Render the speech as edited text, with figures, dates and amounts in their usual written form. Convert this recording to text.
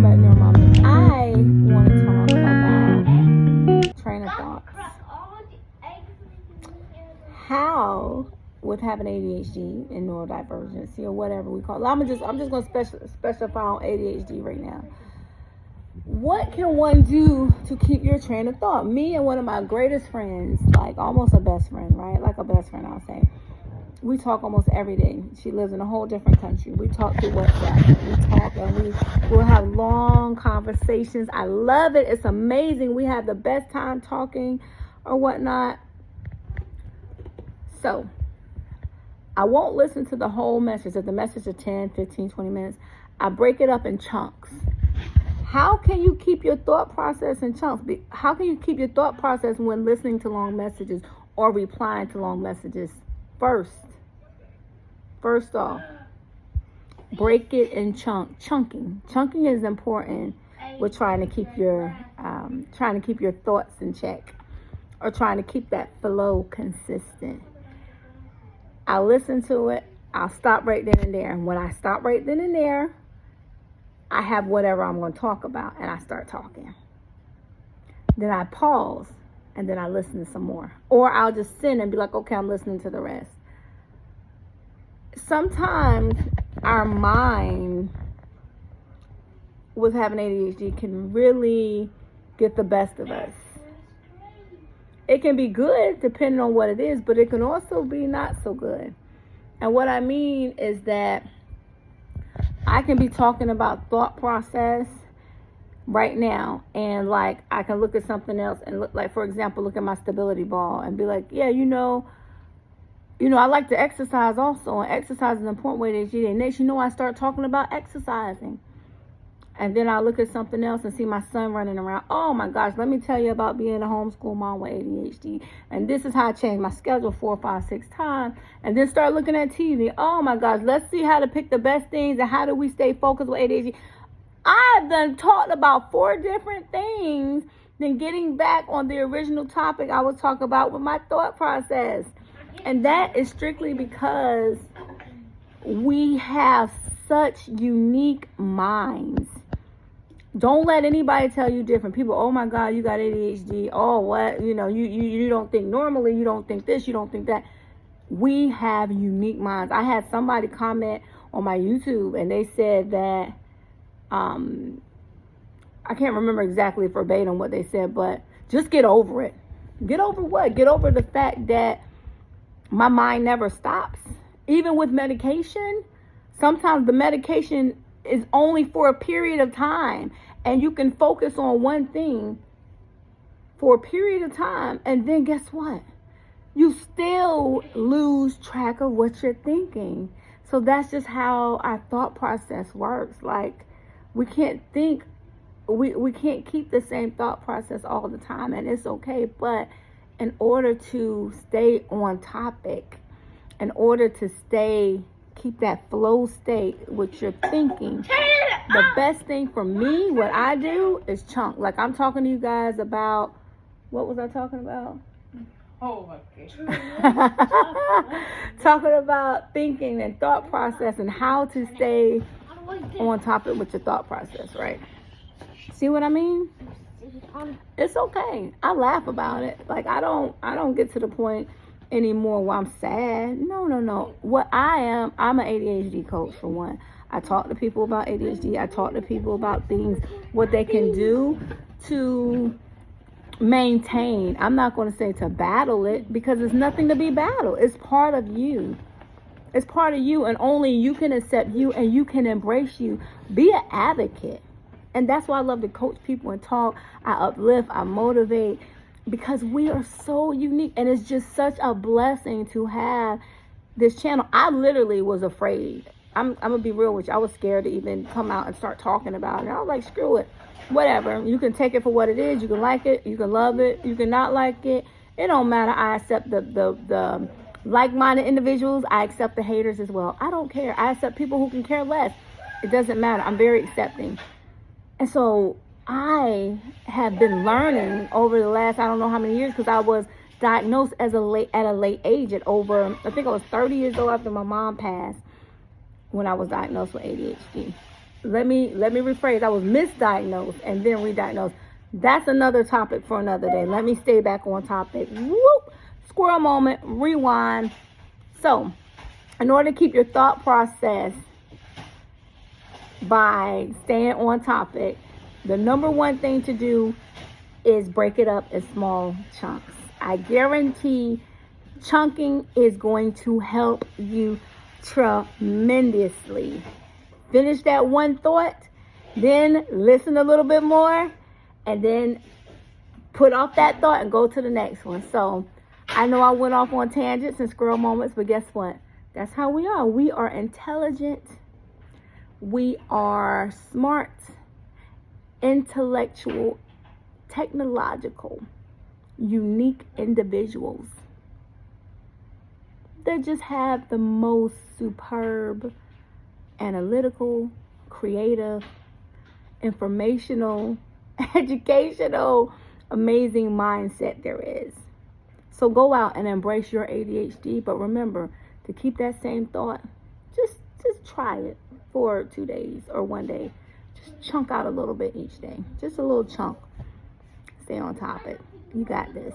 about neuromommy. I want to talk about train of thoughts. How, with having ADHD and neurodivergency or whatever we call it, I'm just going to specify on ADHD right now. What can one do to keep your train of thought? Me and one of my greatest friends, like almost a best friend, right? Like a best friend, I'll say. We talk almost every day. She lives in a whole different country. We talk through WhatsApp. We talk and we'll have long conversations. I love it. It's amazing. We have the best time talking or whatnot. So, I won't listen to the whole message. If the message is 10, 15, 20 minutes, I break it up in chunks. How can you keep your thought process in chunks? How can you keep your thought process when listening to long messages or replying to long messages? First off, break it in chunking. Chunking is important with trying to keep your thoughts in check or trying to keep that flow consistent. I'll listen to it. I'll stop right then and there. And when I stop right then and there, I have whatever I'm going to talk about and I start talking. Then I pause and then I listen to some more. Or I'll just sit and be like, okay, I'm listening to the rest. Sometimes our mind with having ADHD can really get the best of us. It can be good depending on what it is, but it can also be not so good. And what I mean is that I can be talking about thought process right now, and like I can look at something else and look, like, for example, look at my stability ball and be like, yeah, you know, I like to exercise also, and exercise is an important way to ADHD. And next, I start talking about exercising. And then I look at something else and see my son running around. Oh my gosh, let me tell you about being a homeschool mom with ADHD. And this is how I changed my schedule 4, 5, 6 times. And then start looking at TV. Oh my gosh, let's see how to pick the best things and how do we stay focused with ADHD. I've done talked about 4 different things, then getting back on the original topic I was talking about with my thought process. And that is strictly because we have such unique minds. Don't let anybody tell you different. People, oh my God, you got ADHD. Oh, what? You don't think normally. You don't think this. You don't think that. We have unique minds. I had somebody comment on my YouTube and they said that, I can't remember exactly verbatim what they said, but just get over it. Get over what? Get over the fact that my mind never stops. Even with medication, sometimes the medication is only for a period of time, and you can focus on one thing for a period of time, and then guess what? You still lose track of what you're thinking. So that's just how our thought process works. Like, we can't think, we can't keep the same thought process all the time, and it's okay. But in order to stay on topic, in order to keep that flow state with your thinking, the best thing for me, what I do is chunk. Like, I'm talking to you guys about, what was I talking about? Oh my God. Talking about thinking and thought process and how to stay on topic with your thought process, right? See what I mean? It's okay. I laugh about it. Like, I don't get to the point anymore where I'm sad. No. What I'm an ADHD coach, for one. I talk to people about ADHD. I talk to people about things, what they can do to maintain. I'm not going to say to battle it, because it's nothing to be battled. It's part of you. It's part of you, and only you can accept you and you can embrace you. Be an advocate. And that's why I love to coach people and talk. I uplift, I motivate, because we are so unique, and it's just such a blessing to have this channel. I literally was afraid. I'm gonna be real with you. I was scared to even come out and start talking about it. I was like, screw it, whatever. You can take it for what it is. You can like it, you can love it, you can not like it. It don't matter. I accept the like-minded individuals. I accept the haters as well. I don't care. I accept people who can care less. It doesn't matter. I'm very accepting. And so I have been learning over the last, I don't know how many years, because I was diagnosed at a late age at over, I think I was 30 years old after my mom passed when I was diagnosed with ADHD. let me rephrase. I was misdiagnosed and then re-diagnosed. That's another topic for another day. Let me stay back on topic. Whoop! Squirrel moment, rewind. So, in order to keep your thought process by staying on topic, the number one thing to do is break it up in small chunks. I guarantee chunking is going to help you tremendously. Finish that one thought, then listen a little bit more, and then put off that thought and go to the next one. So I know I went off on tangents and squirrel moments, but guess what? That's how we are. We are intelligent. We are smart, intellectual, technological, unique individuals that just have the most superb, analytical, creative, informational, educational, amazing mindset there is. So go out and embrace your ADHD, but remember to keep that same thought. Just try it for 2 days or 1 day. Just chunk out a little bit each day. Just a little chunk. Stay on topic. You got this.